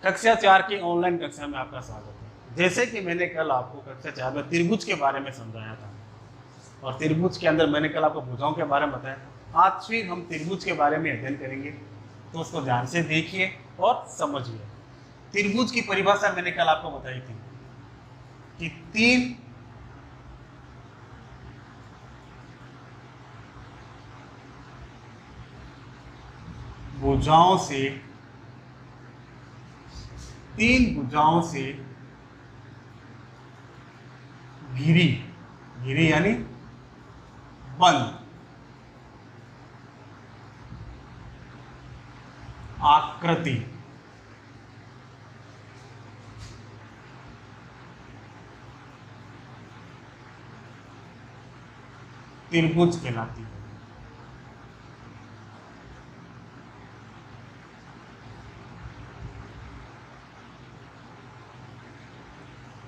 कक्षा 4 की ऑनलाइन कक्षा में आपका स्वागत है। जैसे कि मैंने कल आपको कक्षा 4 में त्रिभुज के बारे में समझाया था और त्रिभुज के अंदर मैंने कल आपको भुजाओं के बारे में बताया था। आज फिर हम त्रिभुज के बारे में अध्ययन करेंगे, तो उसको ध्यान से देखिए और समझिए। त्रिभुज की परिभाषा मैंने कल आपको बताई थी कि तीन भुजाओं से घिरी यानी बंद आकृति त्रिभुज कहलाती है।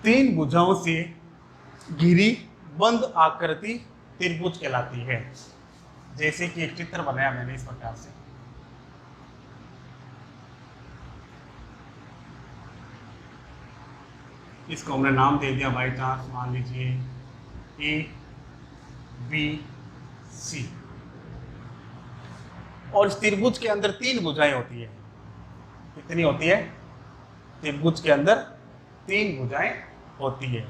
तीन भुजाओं से घिरी बंद आकृति त्रिभुज कहलाती है। जैसे कि एक चित्र बनाया मैंने इस प्रकार से, इसको हमने नाम दे दिया बाई चांस, मान लीजिए ABC। और इस त्रिभुज के अंदर तीन भुजाएं होती है। कितनी होती है? त्रिभुज के अंदर तीन भुजाएं होती है।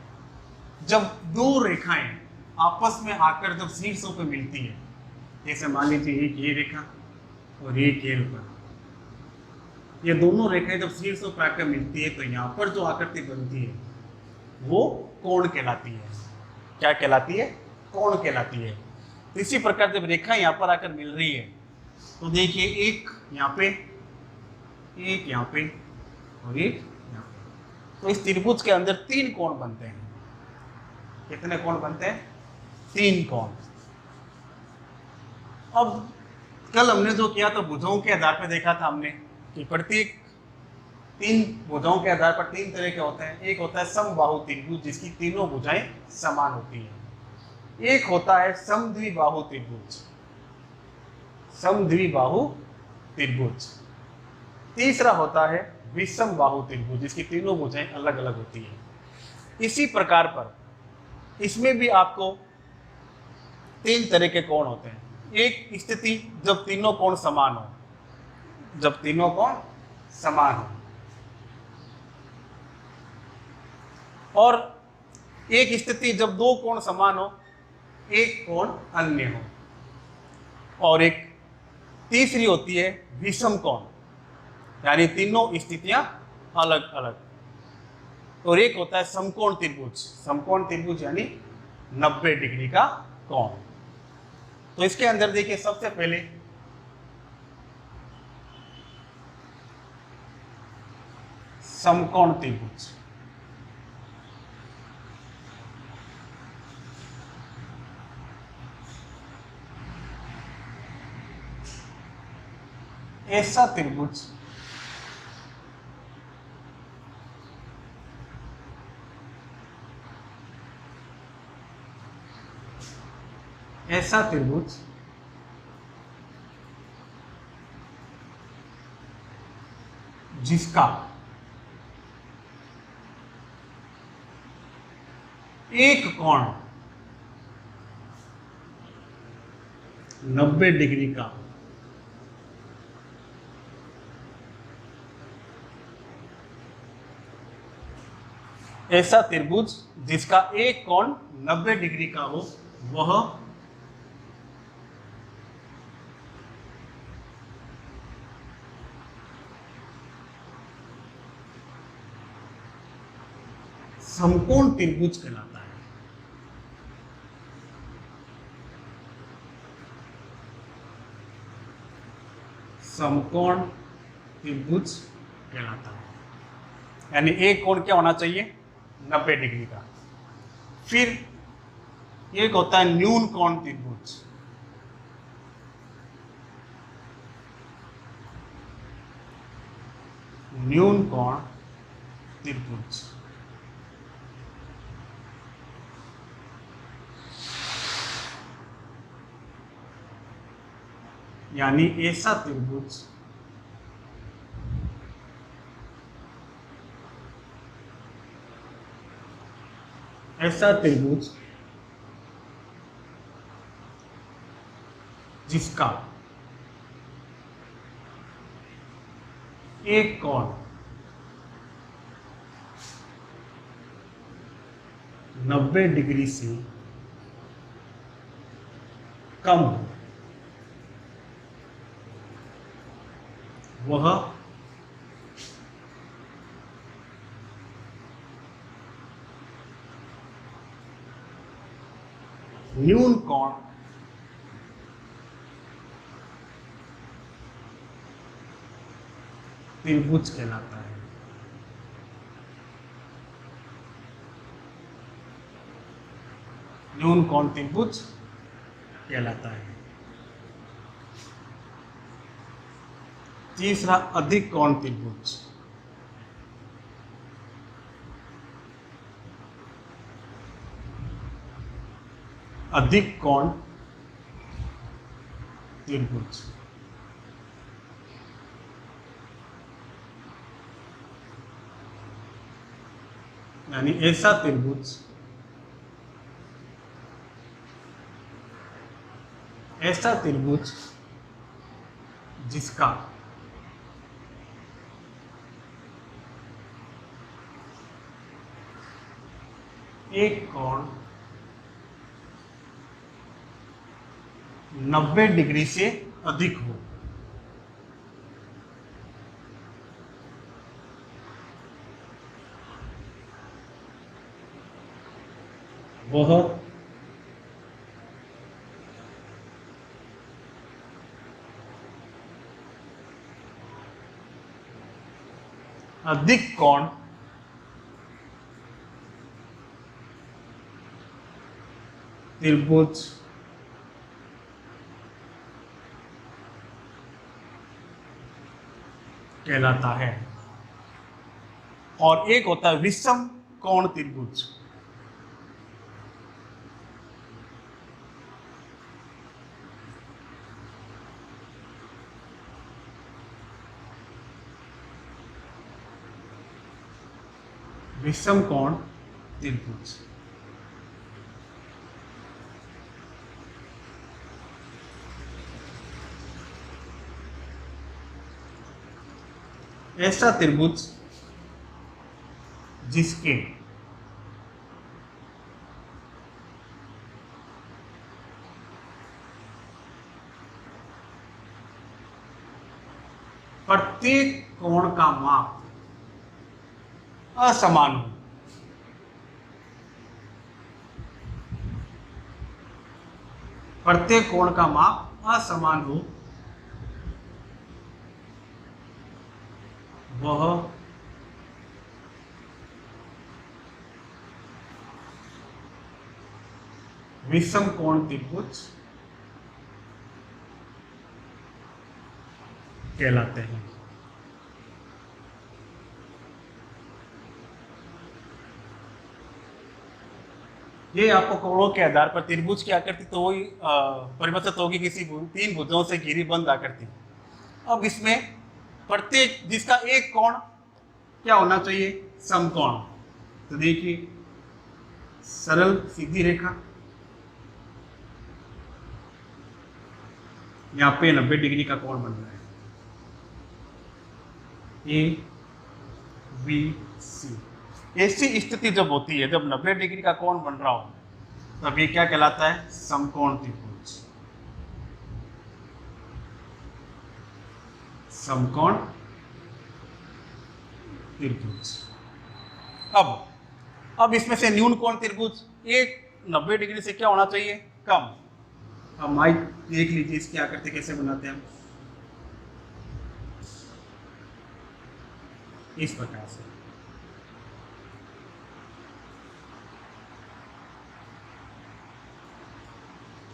जब दो रेखाएं आपस में आकर जब शीर्षों पे मिलती है, जैसे मान लीजिए एक ये रेखा और एक ये रेखा, ये दोनों रेखाएं जब शीर्षों पर आकर मिलती है तो यहाँ पर जो आकृति बनती है वो कोण कहलाती है। क्या कहलाती है? कोण कहलाती है। तो इसी प्रकार जब रेखा यहाँ पर आकर मिल रही है तो देखिए एक यहाँ पे, एक यहाँ पे और एक यहाँ पे, तो इस त्रिभुज के अंदर तीन कोण बनते हैं। कितने कोण बनते हैं? तीन कोण। अब कल हमने जो किया तो भुजाओं के आधार पर देखा था हमने कि प्रत्येक तीन भुजाओं के आधार पर तीन तरह के होते हैं। एक होता है समबाहु त्रिभुज जिसकी तीनों भुजाएं समान होती हैं। एक होता है समद्विबाहु त्रिभुज, समद्विबाहु त्रिभुज। तीसरा होता है विषमबाहु त्रिभुज जिसकी तीनों भुजाएं अलग अलग होती हैं। इसी प्रकार पर इसमें भी आपको तीन तरह के कोण होते हैं। एक स्थिति जब तीनों कोण समान हो, जब तीनों कोण समान हो, और एक स्थिति जब दो कोण समान हो, एक कोण अन्य हो, और एक तीसरी होती है विषम कोण, यानी तीनों स्थितियां अलग अलग। और एक होता है समकोण त्रिभुज, समकोण त्रिभुज यानी 90 डिग्री का कोण। तो इसके अंदर देखिए सबसे पहले समकोण त्रिभुज, ऐसा त्रिभुज ऐसा त्रिभुज जिसका एक कोण 90 डिग्री का ऐसा त्रिभुज जिसका एक कोण 90 डिग्री का हो वह समकोण त्रिभुज कहलाता है। समकोण त्रिभुज कहलाता है, यानी एक कोण क्या होना चाहिए? 90 डिग्री का। फिर एक होता है न्यून कोण त्रिभुज, न्यून कोण त्रिभुज, यानी ऐसा त्रिभुज ऐसा त्रिभुज जिसका एक कोण 90 डिग्री से कम हो, वह न्यून कोण त्रिभुज कहलाता है। न्यून कोण त्रिभुज कहलाता है। तीसरा, अधिक कोण त्रिभुज। अधिक कोण त्रिभुज यानी ऐसा त्रिभुज, ऐसा त्रिभुज जिसका एक कोण 90 डिग्री से अधिक हो, वह अधिक कोण त्रिभुज कहलाता है। और एक होता है विषम कोण त्रिभुज। विषम कोण त्रिभुज ऐसा त्रिभुज जिसके प्रत्येक कोण का माप असमान हो। प्रत्येक कोण का माप असमान हो, वह विषम कोण त्रिभुज कहलाते हैं। ये आपको कोणों के आधार पर त्रिभुज की आकृति तो वही परिवर्तित होगी किसी तीन भुजों से घिरी बंद आकृति। अब इसमें प्रत्येक जिसका एक कोण क्या होना चाहिए, समकोण। तो देखिए सरल सीधी रेखा, यहाँ पे 90 डिग्री का कोण बन रहा है, ए बी सी। ऐसी स्थिति जब होती है, जब 90 डिग्री का कोण बन रहा हो, तब ये क्या कहलाता है, समकोण त्रिभुज। समकोण त्रिभुज। अब इसमें से न्यून कोण त्रिभुज एक 90 डिग्री से क्या होना चाहिए, कम। अब माइक देख लीजिए इसकी आकृति कैसे बनाते हैं हम, इस प्रकार से।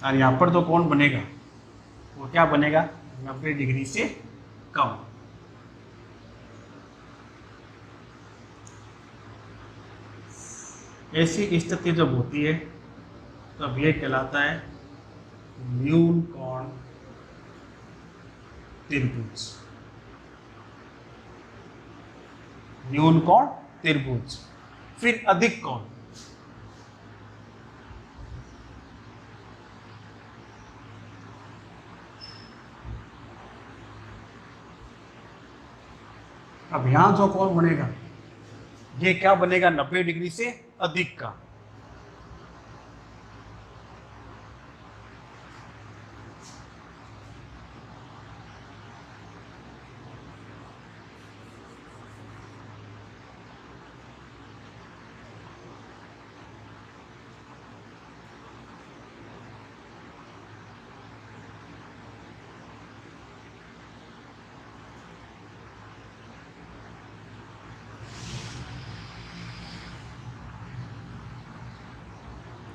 और यहां पर जो कोण बनेगा वो क्या बनेगा, 90 डिग्री से कम। ऐसी स्थिति जब होती है तब ये कहलाता है न्यून कोण त्रिभुज। न्यून कोण त्रिभुज। फिर अधिक कोण, अब यहां जो कोण बनेगा ये क्या बनेगा, 90 डिग्री से अधिक का।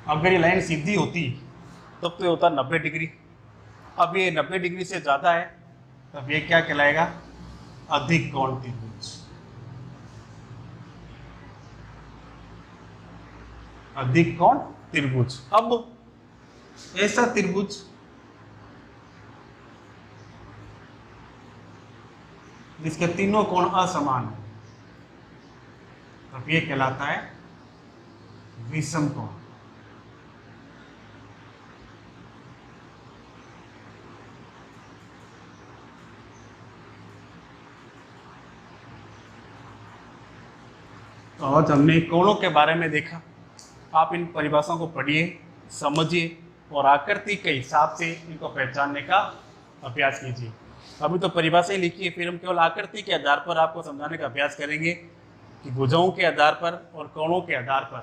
अगर ये लाइन सीधी होती तब तो ये होता 90 डिग्री। अब ये 90 डिग्री से ज़्यादा है, तब ये क्या कहलाएगा, अधिक कोण त्रिभुज। अधिक कोण त्रिभुज। अब ऐसा त्रिभुज जिसके तीनों कोण असमान है, तब ये कहलाता है विषम कोण। तो आज हमने कोणों के बारे में देखा। आप इन परिभाषाओं को पढ़िए, समझिए और आकृति के हिसाब से इनको पहचानने का अभ्यास कीजिए। अभी तो परिभाषाएं लिखिए, फिर हम केवल आकृति के आधार पर आपको समझाने का अभ्यास करेंगे कि भुजाओं के आधार पर और कोणों के आधार पर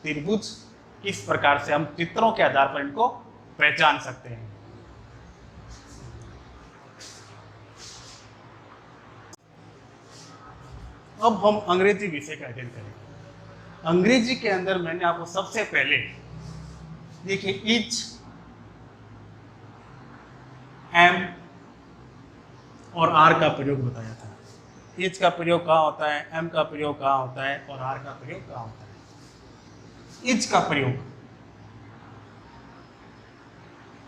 त्रिभुज किस प्रकार से हम चित्रों के आधार पर इनको पहचान सकते हैं। अब हम अंग्रेजी विषय का अध्ययन करेंगे। अंग्रेजी के अंदर मैंने आपको सबसे पहले देखिए ईच, एम और आर का प्रयोग बताया था। ईच का प्रयोग कहाँ होता है, एम का प्रयोग कहाँ होता है और आर का प्रयोग कहाँ होता है। ईच का प्रयोग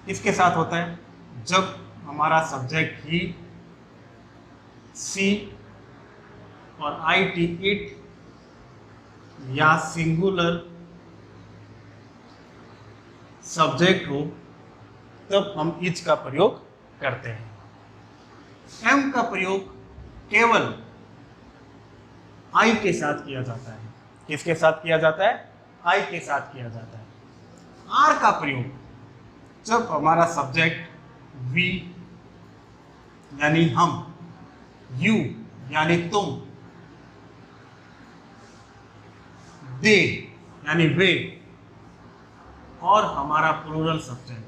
इसके साथ होता है जब हमारा सब्जेक्ट ही, सी और IT इट या सिंगुलर सब्जेक्ट हो, तब हम इच का प्रयोग करते हैं। एम का प्रयोग केवल आई के साथ किया जाता है। किसके साथ किया जाता है, आई के साथ किया जाता है। आर का प्रयोग जब हमारा सब्जेक्ट वी यानी हम, यू यानी तुम, दे यानी वे और हमारा प्लूरल सब्जेक्ट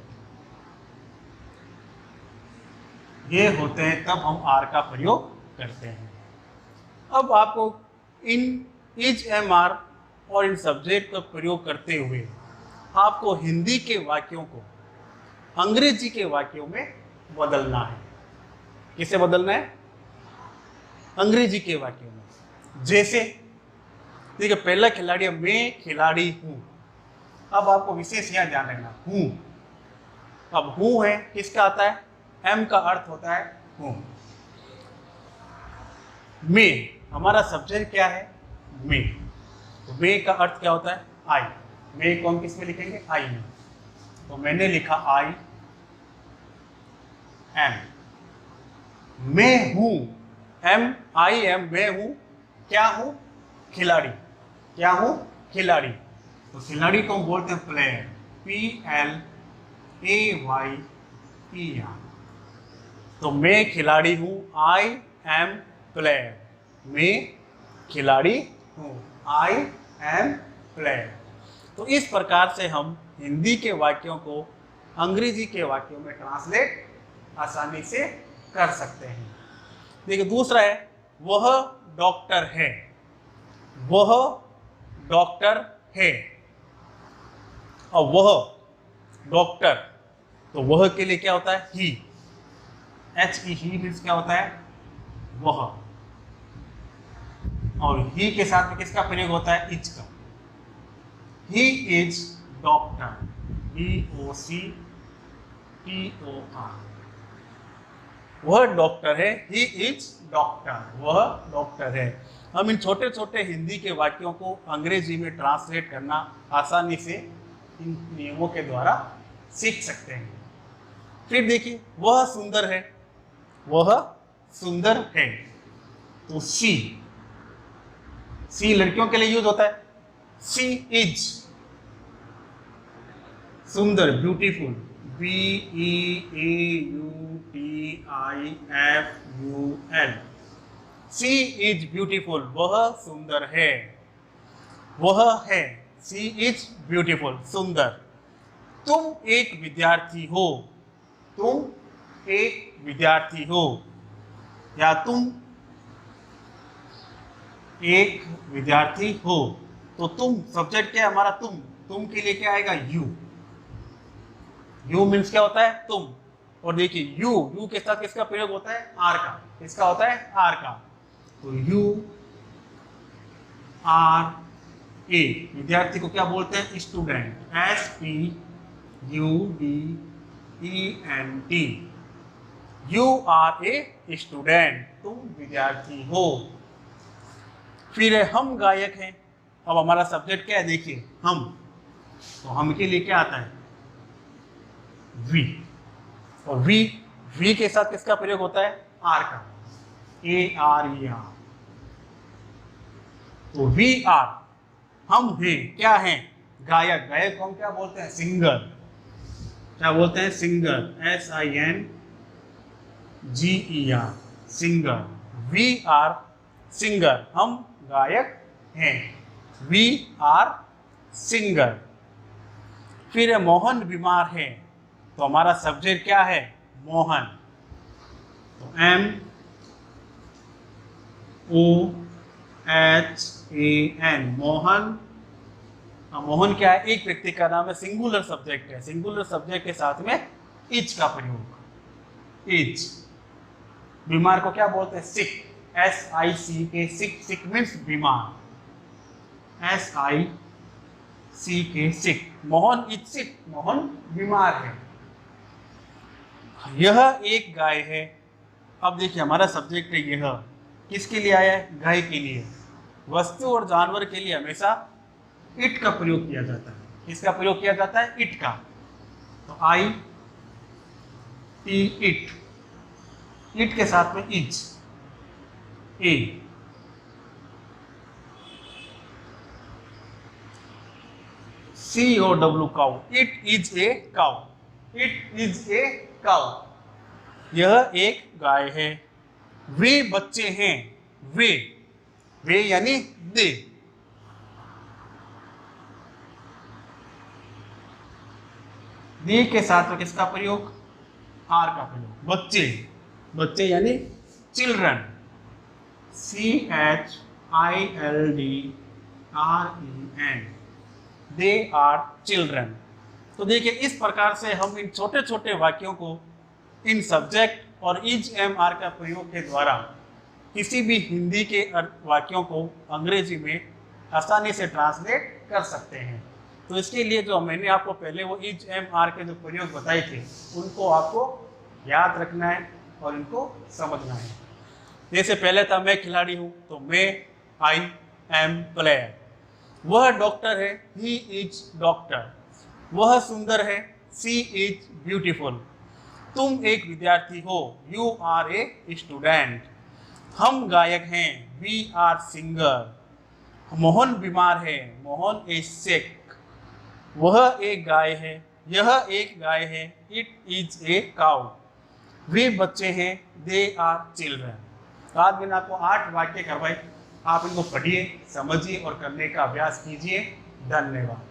ये होते हैं, तब हम आर का प्रयोग करते हैं। अब आपको इन इच, एम, आर और इन सब्जेक्ट का प्रयोग करते हुए आपको हिंदी के वाक्यों को अंग्रेजी के वाक्यों में बदलना है। किसे बदलना है, अंग्रेजी के वाक्यों में। जैसे देखिए पहला खिलाड़ी है, मैं खिलाड़ी हूं। अब आपको विशेष यहां ध्यान रखना, हूं। अब हूं है किसका आता है, एम का अर्थ होता है हूं। मैं, हमारा सब्जेक्ट क्या है, मैं। तो मैं का अर्थ क्या होता है, आई। मैं को हम किस में लिखेंगे, आई में। तो मैंने लिखा आई एम। मैं हूं, एम आई एम, मैं हूं, क्या हूं, खिलाड़ी। क्या हूं, खिलाड़ी। तो खिलाड़ी को हम बोलते हैं प्लेयर, PLAYER। तो मैं खिलाड़ी हूं, आई एम प्लेयर। मैं खिलाड़ी हूं, आई एम प्लेयर। तो इस प्रकार से हम हिंदी के वाक्यों को अंग्रेजी के वाक्यों में ट्रांसलेट आसानी से कर सकते हैं। देखिए दूसरा है, वह डॉक्टर है। वह डॉक्टर है। और वह डॉक्टर, तो वह के लिए क्या होता है, ही। HE ही मीन्स क्या होता है, वह। और ही के साथ में किसका प्रयोग होता है, इच का। He is doctor, DOCTOR। वह डॉक्टर है, ही इज डॉक्टर, वह डॉक्टर है। हम इन छोटे छोटे हिंदी के वाक्यों को अंग्रेजी में ट्रांसलेट करना आसानी से इन नियमों के द्वारा सीख सकते हैं। फिर देखिए, वह सुंदर है। वह सुंदर है। तो सी लड़कियों के लिए यूज होता है। सी इज सुंदर, beautiful, BEAUTIFUL। She is beautiful, वह सुंदर है, वह है। सी इज ब्यूटीफुल, सुंदर। तुम एक विद्यार्थी हो, तुम एक विद्यार्थी हो, या तुम एक विद्यार्थी हो। तो तुम सब्जेक्ट क्या है हमारा, तुम के लिए क्या आएगा, यू। यू मीन्स क्या होता है, तुम। और देखिए यू के साथ किसका प्रयोग होता है, आर का। किसका होता है, आर का। तो यू आर ए, विद्यार्थी को क्या बोलते हैं, student. STUDENT। You are a student, तुम विद्यार्थी हो। फिर हम गायक हैं। अब हमारा सब्जेक्ट क्या है, देखिए हम। तो हम के लिए क्या आता है, वी। और वी के साथ किसका प्रयोग होता है, आर का। ARER। तो वी आर, हम हैं, क्या हैं, गायक। गायक को हम क्या बोलते हैं, सिंगर। क्या बोलते हैं, singer. SINGER, singer. We are singer, हम गायक हैं। We are singer. फिर मोहन बीमार है। तो हमारा सब्जेक्ट क्या है, मोहन। तो MOHAN, मोहन। मोहन क्या है, एक व्यक्ति का नाम है, सिंगुलर सब्जेक्ट है। सिंगुलर सब्जेक्ट के साथ में इज का प्रयोग, इज। बीमार को क्या बोलते हैं, सिक। SICK, सिक मीन्स बीमार। SICK, sick. Mohan is sick, Mohan बीमार है। यह एक गाय है। अब देखिए हमारा सब्जेक्ट है यह, किसके लिए आया है, गाय के लिए। वस्तु और जानवर के लिए हमेशा इट का प्रयोग किया जाता है। किसका प्रयोग किया जाता है, इट का। तो IT, इट। इट के साथ में is, A. COW, cow. It is a cow, it is a cow. यह एक गाय है। वे बच्चे हैं, वे यानी दे। दे के साथ में किसका प्रयोग, आर का प्रयोग। बच्चे यानी children. CHILDREN, they are children. तो देखिए इस प्रकार से हम इन छोटे छोटे वाक्यों को इन सब्जेक्ट और इज एम आर का प्रयोग के द्वारा किसी भी हिंदी के वाक्यों को अंग्रेजी में आसानी से ट्रांसलेट कर सकते हैं। तो इसके लिए जो मैंने आपको पहले वो इज एम आर के जो प्रयोग बताए थे, उनको आपको याद रखना है और इनको समझना है। जैसे पहले था मैं खिलाड़ी हूँ, तो मैं आई एम प्लेयर। वह डॉक्टर है, ही इज डॉक्टर। वह सुंदर है, सी इज ब्यूटीफुल। तुम एक विद्यार्थी हो, यू आर ए स्टूडेंट। हम गायक हैं, वी आर सिंगर। मोहन बीमार है, मोहन इज सिक। वह एक गाय है, यह एक गाय है, इट इज ए काउ। वे बच्चे हैं, दे आर चिल्ड्रन। आज मैंने आपको 8 वाक्य करवाए। आप इनको पढ़िए, समझिए और करने का अभ्यास कीजिए। धन्यवाद।